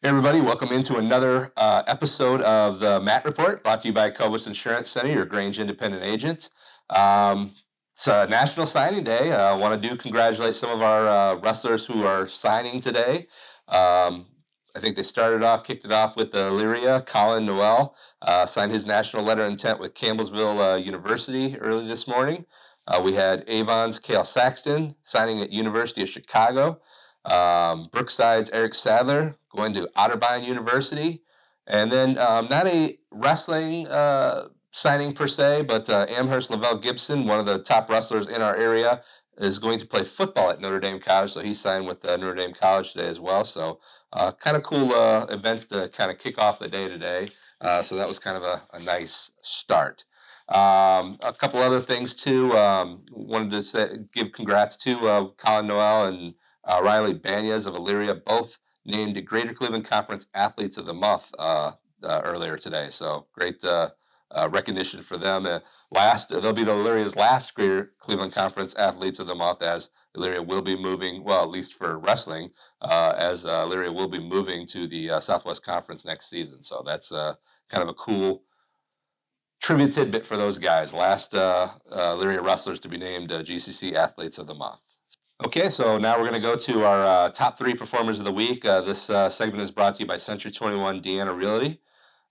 Hey everybody, welcome into another episode of the Matt Report, brought to you by Cobus Insurance Center, your Grange independent agent. It's National Signing Day. I want to congratulate some of our wrestlers who are signing today. I think they kicked it off with Illyria. Colin Noel signed his national letter of intent with Campbellsville University early this morning. We had Avon's Cale Saxton signing at University of Chicago. Brookside's Eric Sadler going to Otterbein University. And then not a wrestling signing per se, but Amherst Lavelle Gibson, one of the top wrestlers in our area, is going to play football at Notre Dame College. So he signed with Notre Dame College today as well. So kind of cool events to kind of kick off the day today. So that was kind of a nice start. A couple other things too. Wanted to give congrats to Colin Noel and Riley Banyas of Illyria, both named Greater Cleveland Conference Athletes of the Month earlier today. So great recognition for them. They'll be the Illyria's last Greater Cleveland Conference Athletes of the Month, as Illyria will be moving, well, at least for wrestling, as Illyria will be moving to the Southwest Conference next season. So that's kind of a cool trivia tidbit for those guys. Last Illyria wrestlers to be named GCC Athletes of the Month. Okay, so now we're going to go to our top three performers of the week. This segment is brought to you by Century 21 Deanna Realty.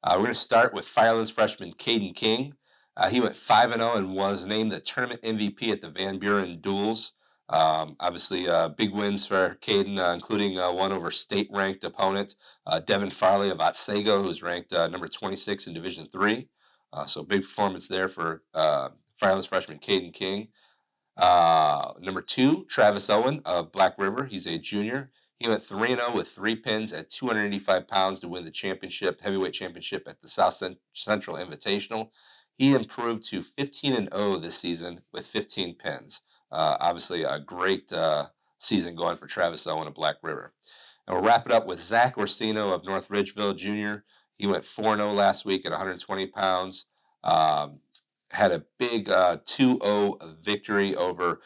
We're going to start with Firelands freshman Caden King. He went 5-0 and was named the tournament MVP at the Van Buren Duels. Obviously, big wins for Caden, including one over state-ranked opponent Devin Farley of Otsego, who's ranked number 26 in Division III. So big performance there for Firelands freshman Caden King. Number two, Travis Owen of Black River. He's a junior. He went 3-0 with 3 pins at 285 pounds to win the heavyweight championship at the South Central Invitational. He improved to 15-0 this season with 15 pins. Obviously, a great season going for Travis Owen of Black River. And we'll wrap it up with Zach Orsino of North Ridgeville Jr. He went 4-0 last week at 120 pounds. Had a big 2-0 victory over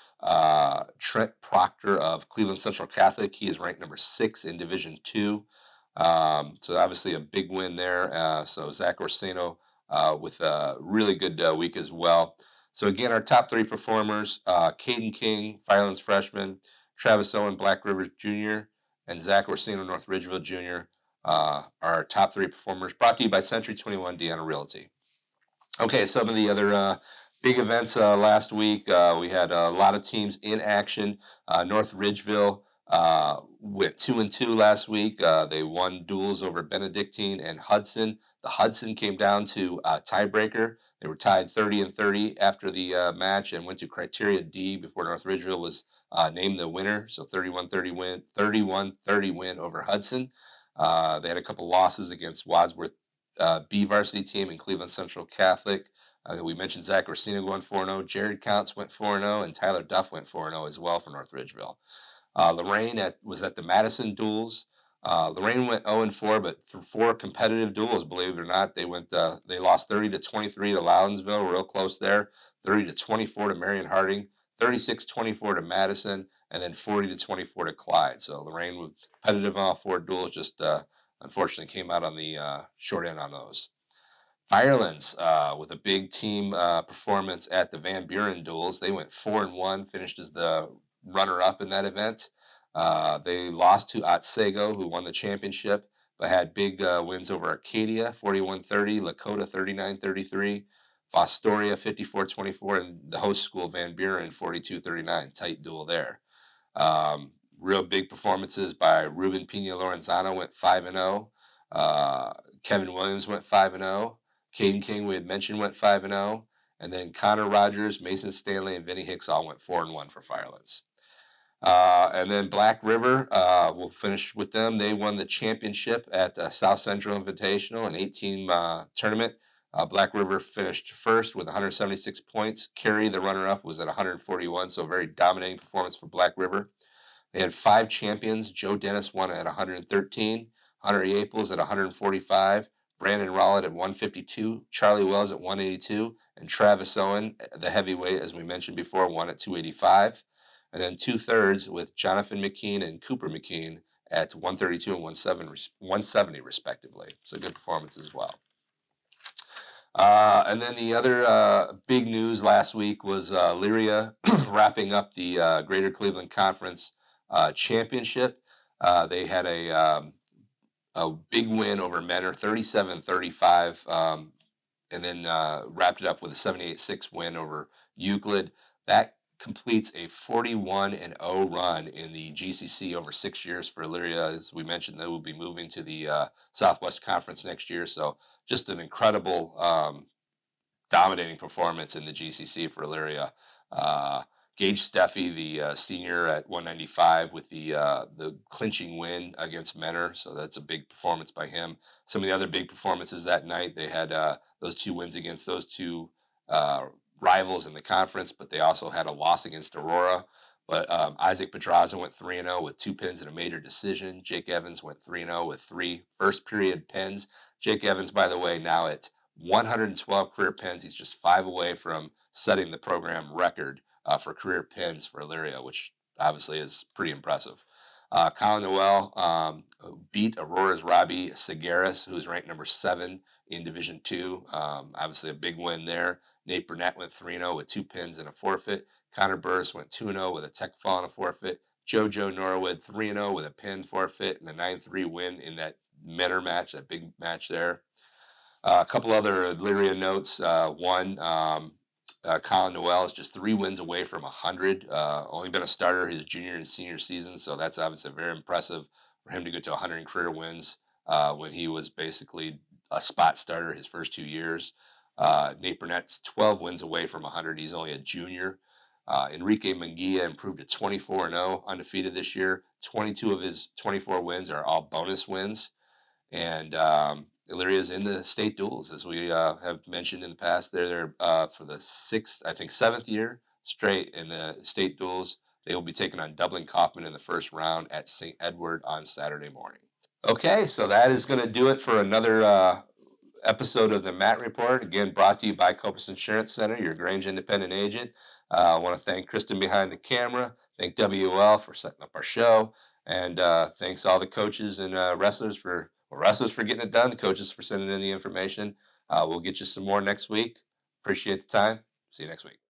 Trent Proctor of Cleveland Central Catholic. He is ranked number 6 in Division II. So obviously a big win there. So Zach Orsino with a really good week as well. So again, our top three performers, Caden King, Firelands freshman, Travis Owen, Black Rivers Jr., and Zach Orsino, North Ridgeville Jr., our top three performers, brought to you by Century 21 Deanna Realty. Okay, some of the other big events last week. We had a lot of teams in action. North Ridgeville went 2-2 last week. They won duels over Benedictine and Hudson. The Hudson came down to tiebreaker. They were tied 30-30 after the match and went to Criteria D before North Ridgeville was named the winner. So 31-30 win over Hudson. They had a couple losses against Wadsworth B varsity team in Cleveland Central Catholic. We mentioned Zach Orsino going 4-0. Jared Counts went 4-0, and Tyler Duff went 4-0 as well for North Ridgeville. Lorraine was at the Madison Duels. Lorraine went 0-4, but through 4 competitive duels, believe it or not, they lost 30-23 to Loudonsville, real close there. 30-24 to Marion Harding, 36-24 to Madison, and then 40-24 to Clyde. So Lorraine was competitive on all 4 duels, just unfortunately came out on the short end on those. Firelands with a big team performance at the Van Buren Duels. They went 4-1, finished as the runner-up in that event. They lost to Otsego, who won the championship, but had big wins over Arcadia, 41-30, Lakota, 39-33, Fostoria, 54-24, and the host school, Van Buren, 42-39. Tight duel there. Real big performances by Ruben Pina Lorenzano went 5-0. Kevin Williams went 5-0. Caden King, we had mentioned, went 5-0. And then Connor Rogers, Mason Stanley, and Vinny Hicks all went 4-1 for Firelands. And then Black River, we'll finish with them. They won the championship at South Central Invitational, an 8-team tournament. Black River finished first with 176 points. Carey, the runner-up, was at 141, so a very dominating performance for Black River. They had 5 champions. Joe Dennis won at 113, Hunter Yaples at 145, Brandon Rowlett at 152, Charlie Wells at 182, and Travis Owen, the heavyweight, as we mentioned before, won at 285. And then 2/3 with Jonathan McKean and Cooper McKean at 132 and 170 respectively. So good performance as well. And then the other big news last week was Lyria wrapping up the Greater Cleveland Conference Championship. They had a big win over Mentor, 37-35, and then wrapped it up with a 78-6 win over Euclid. That completes a 41-0 run in the GCC over 6 years for Illyria. As we mentioned, they will be moving to the Southwest Conference next year. So just an incredible dominating performance in the GCC for Illyria. Gage Steffi, the senior at 195, with the clinching win against Mentor, so that's a big performance by him. Some of the other big performances that night, they had those two wins against those two rivals in the conference, but they also had a loss against Aurora. But Isaac Pedraza went 3-0 with 2 pins and a major decision. Jake Evans went 3-0 with 3 first-period pins. Jake Evans, by the way, now at 112 career pins. He's just 5 away from setting the program record for career pins for Illyria, which obviously is pretty impressive. Colin Noel beat Aurora's Robbie Segaris, who's ranked number 7 in Division II. Obviously, a big win there. Nate Burnett went 3-0 with 2 pins and a forfeit. Connor Burris went 2-0 with a tech fall and a forfeit. JoJo Norwood 3-0 with a pin, forfeit, and a 9-3 win in that Mentor match, that big match there. A couple other Lyria notes. One, Colin Noel is just 3 wins away from 100. Only been a starter his junior and senior season, so that's obviously very impressive for him to get to 100 in career wins when he was basically a spot starter his first 2 years. Nate Burnett's 12 wins away from 100. He's only a junior. Enrique Munguia improved to 24-0, undefeated this year. 22 of his 24 wins are all bonus wins. And Illyria is in the state duels, as we have mentioned in the past. They're for the seventh year straight in the state duels. They will be taking on Dublin Kaufman in the first round at St. Edward on Saturday morning. Okay, so that is going to do it for another episode of the Matt Report. Again, brought to you by Copus Insurance Center, your Grange independent agent. I want to thank Kristen behind the camera. Thank WL for setting up our show. And thanks all the coaches and wrestlers for getting it done. The coaches for sending in the information. We'll get you some more next week. Appreciate the time. See you next week.